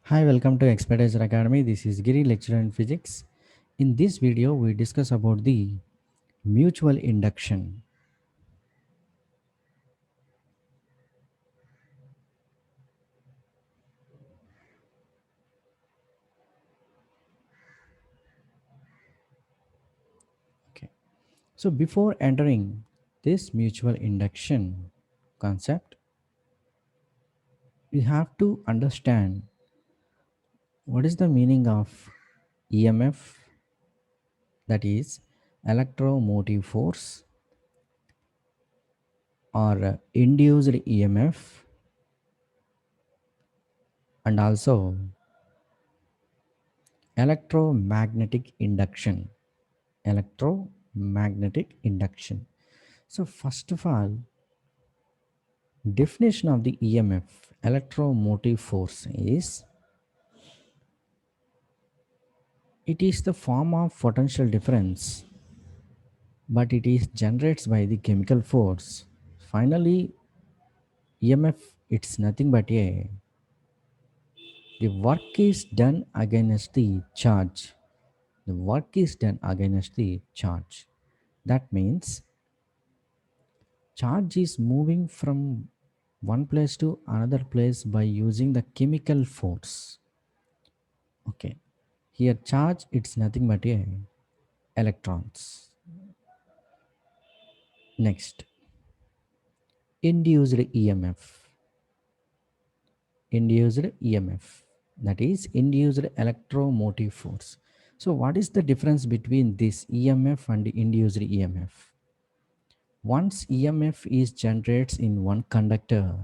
Hi, welcome to Expertisor Academy. This is Giri, lecturer in physics. In this video, we discuss about the mutual induction. Okay. So before entering this mutual induction concept, we have to understand what is the meaning of EMF, that is electromotive force, or induced EMF, and also electromagnetic induction. Electromagnetic induction. So first of all, definition of the EMF, electromotive force, is it is the form of potential difference, but it is generates by the chemical force. Finally, EMF, it's nothing but the work is done against the charge. The work is done against the charge. That means charge is moving from one place to another place by using the chemical force. Okay. Here charge, it's nothing but electrons. Next, induced EMF. Induced EMF, that is induced electromotive force. So what is the difference between this EMF and induced EMF? Once EMF is generated in one conductor,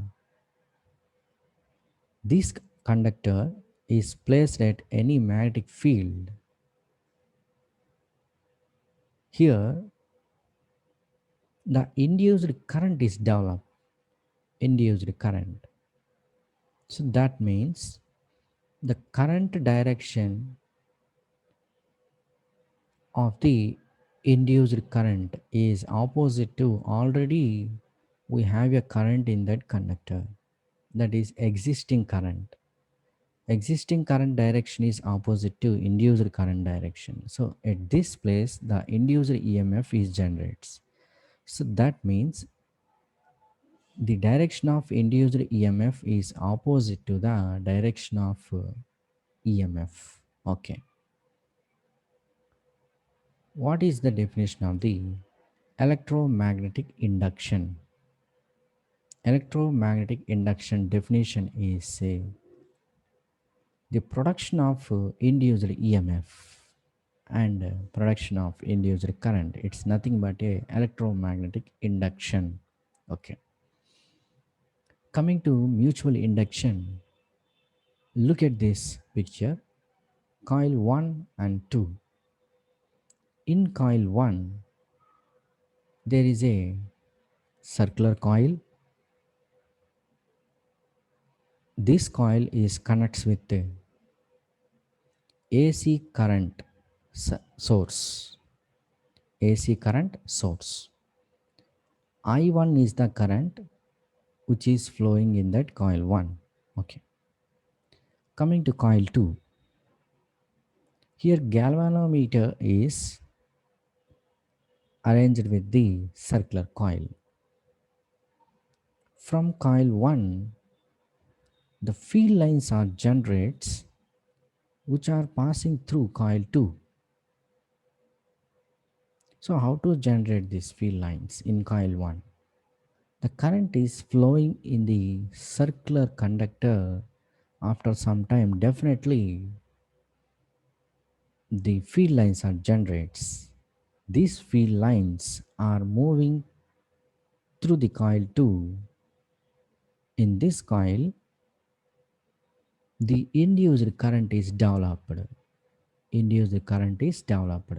this conductor is placed at any magnetic field. Here, the induced current is developed. Induced current. So that means the current direction of the induced current is opposite to already we have a current in that conductor, that is existing current. Existing current direction is opposite to induced current direction. So at this place the induced EMF is generates. So that means the direction of induced EMF is opposite to the direction of EMF. Okay. What is the definition of the electromagnetic induction? Electromagnetic induction definition is the production of induced EMF and production of induced current. It's nothing but a electromagnetic induction. Okay. Coming to mutual induction, look at this picture. Coil 1 and 2. In coil 1, there is a circular coil. This coil is connects with the AC current source. AC current source. I1 is the current which is flowing in that coil 1. Okay. Coming to coil 2. Here galvanometer is arranged with the circular coil. From coil 1, the field lines are generates which are passing through coil 2. So how to generate these field lines in coil 1? The current is flowing in the circular conductor. After some time, definitely the field lines are generates. These field lines are moving through the coil 2. In this coil, the induced current is developed. Induced current is developed.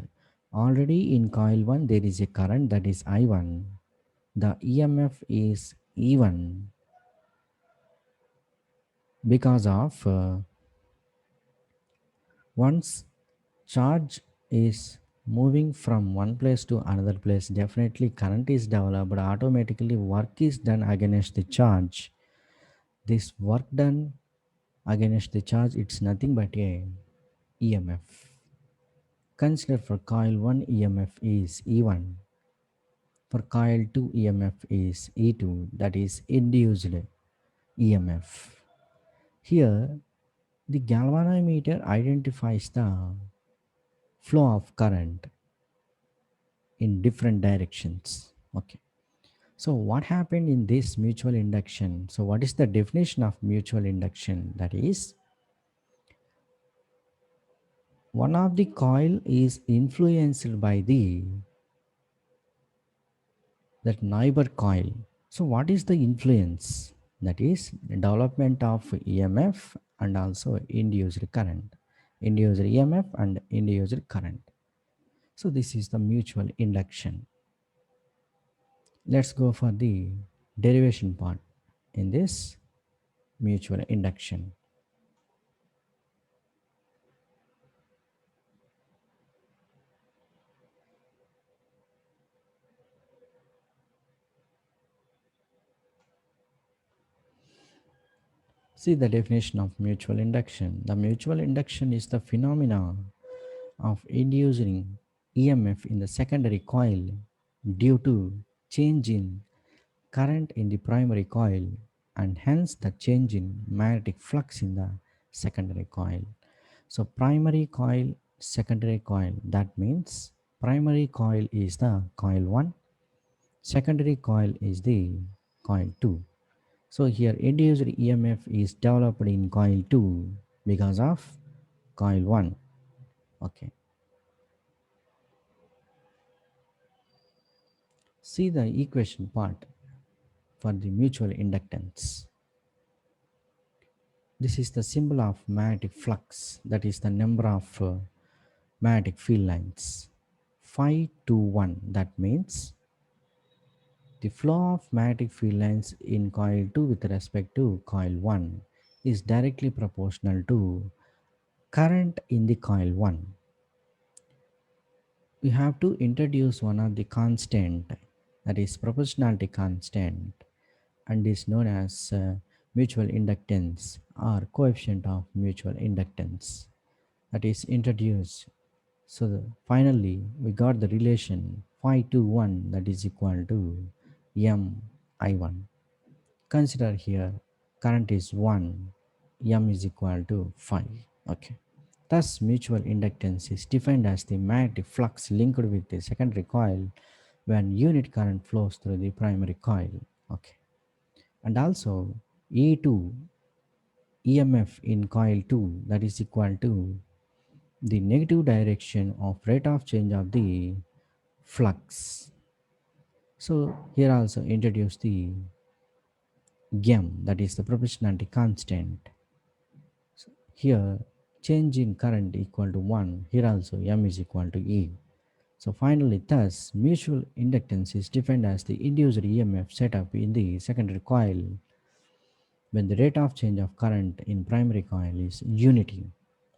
Already in coil 1 there is a current, that is I1. The EMF is E1 because of once charge is moving from one place to another place, definitely current is developed. Automatically work is done against the charge. This work done against the charge, it's nothing but a EMF. Consider for coil 1 EMF is E1, for coil 2 EMF is E2, that is induced EMF. Here, the galvanometer identifies the flow of current in different directions. Okay. So, what happened in this mutual induction? So, what is the definition of mutual induction? That is, one of the coil is influenced by the that neighbor coil. So, what is the influence? That is development of EMF and also induced current, induced EMF and induced current. So, this is the mutual induction. Let's go for the derivation part in this mutual induction. See the definition of mutual induction. The mutual induction is the phenomena of inducing EMF in the secondary coil due to change in current in the primary coil and hence the change in magnetic flux in the secondary coil. So primary coil, secondary coil, that means primary coil is the coil 1, secondary coil is the coil 2. So here induced EMF is developed in coil 2 because of coil 1. Okay. See the equation part for the mutual inductance. This is the symbol of magnetic flux, that is the number of magnetic field lines. Phi to 1, that means the flow of magnetic field lines in coil 2 with respect to coil 1 is directly proportional to current in the coil 1. We have to introduce one of the constant, that is proportionality constant, and is known as mutual inductance or coefficient of mutual inductance, that is introduced. So finally we got the relation phi to 1, that is equal to m I1. Consider here current is 1, m is equal to 5. Okay. Thus, mutual inductance is defined as the magnetic flux linked with the secondary coil when unit current flows through the primary coil. Okay. And also E2 EMF in coil 2, that is equal to the negative direction of rate of change of the flux. So here also introduce the m, that is the proportionality constant. So here change in current equal to 1, here also m is equal to e. So finally, thus mutual inductance is defined as the induced EMF set up in the secondary coil when the rate of change of current in primary coil is unity.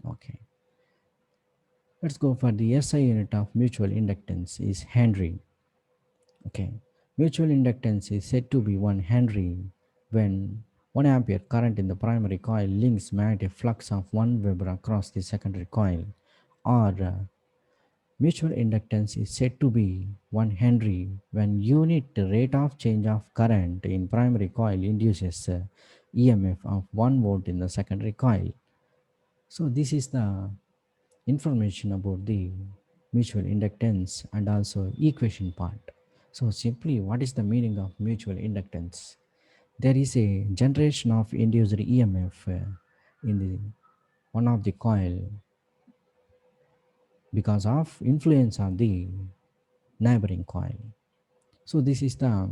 Okay, let's go for the SI unit of mutual inductance is Henry. Okay, mutual inductance is said to be 1 Henry when 1 ampere current in the primary coil links magnetic flux of 1 Weber across the secondary coil, or mutual inductance is said to be 1 Henry when unit rate of change of current in primary coil induces EMF of 1 volt in the secondary coil. So this is the information about the mutual inductance and also equation part. So simply, what is the meaning of mutual inductance? There is a generation of induced EMF in the one of the coil because of influence of the neighboring coil. So this is the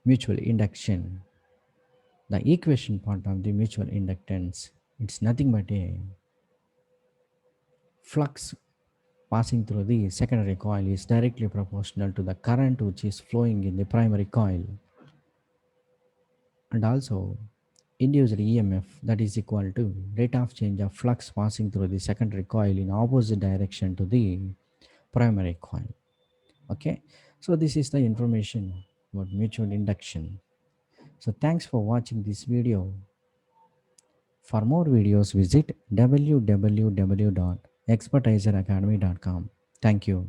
mutual induction. The equation part of the mutual inductance, it's nothing but a flux passing through the secondary coil is directly proportional to the current which is flowing in the primary coil, and also induced EMF, that is equal to rate of change of flux passing through the secondary coil in opposite direction to the primary coil. Okay, so this is the information about mutual induction. So thanks for watching this video. For more videos, visit www.expertisoracademy.com. Thank you.